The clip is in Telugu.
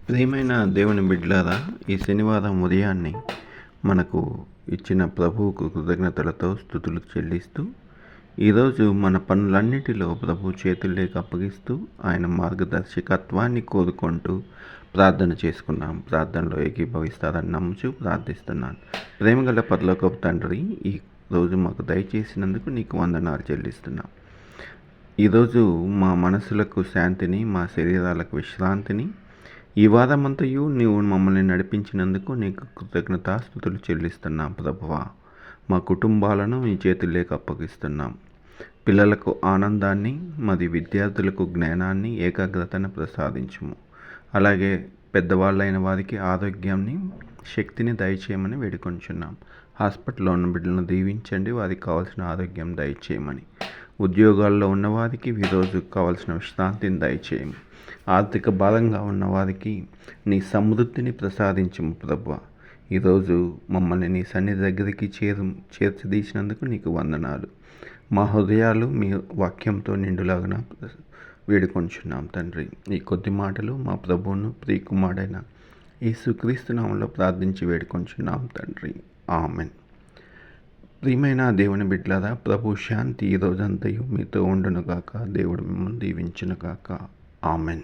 ప్రియమైన దేవుని బిడ్డలారా, ఈ శనివారం ఉదయాన్నే మనకు ఇచ్చిన ప్రభువుకు కృతజ్ఞతలతో స్తుతులు చెల్లిస్తూ, ఈరోజు మన పనులన్నిటిలో ప్రభు చేతుల్లోకి అప్పగిస్తూ ఆయన మార్గదర్శకత్వాన్ని కోరుకుంటూ ప్రార్థన చేసుకున్నాం. ప్రార్థనలో ఏకీభవిస్తారని నమ్ముచూ ప్రార్థిస్తున్నాను. ప్రేమగల పరలోకపు తండ్రి, ఈ రోజు మాకు దయచేసినందుకు నీకు వందనాలు చెల్లిస్తున్నాం. ఈరోజు మా మనసులకు శాంతిని, మా శరీరాలకు విశ్రాంతిని, ఈ వారమంతయు నీవు మమ్మల్ని నడిపించినందుకు నీకు కృతజ్ఞతాస్తుతులు చెల్లిస్తున్నాం ప్రభువా. మా కుటుంబాలను నీ చేతుల్లోకి అప్పగిస్తున్నాం. పిల్లలకు ఆనందాన్ని, మరి విద్యార్థులకు జ్ఞానాన్ని, ఏకాగ్రతను ప్రసాదించుము. అలాగే పెద్దవాళ్ళైన వారికి ఆరోగ్యాన్ని, శక్తిని దయచేయమని వేడుకొంచున్నాం. హాస్పిటల్లో ఉన్న బిడ్డలను దీవించండి, వారికి కావాల్సిన ఆరోగ్యం దయచేయమని. ఉద్యోగాల్లో ఉన్నవారికి ఈరోజు కావాల్సిన విశ్రాంతిని దయచేయము. ఆర్థిక భారంగా ఉన్నవారికి నీ సమృద్ధిని ప్రసాదించము ప్రభువా. ఈరోజు మమ్మల్ని నీ సన్నిధి దగ్గరికి చేర్చదీసినందుకు నీకు వందనాలు. మా హృదయాలు మీ వాక్యంతో నిండులాగా వేడుకొంచున్నాం తండ్రి. ఈ కొద్ది మాటలు మా ప్రభువును ప్రియకుమారుడైన యేసుక్రీస్తు నామములో ప్రార్థించి వేడుకొంచున్నాం తండ్రి. ఆమెన్. ప్రియమైన దేవుని బిడ్డలారా, ప్రభు శాంతి ఈ రోజంతయు మీతో ఉండునుగాక. దేవుడు మిమ్మల్ని దీవించునుగాక. ఆమెన్.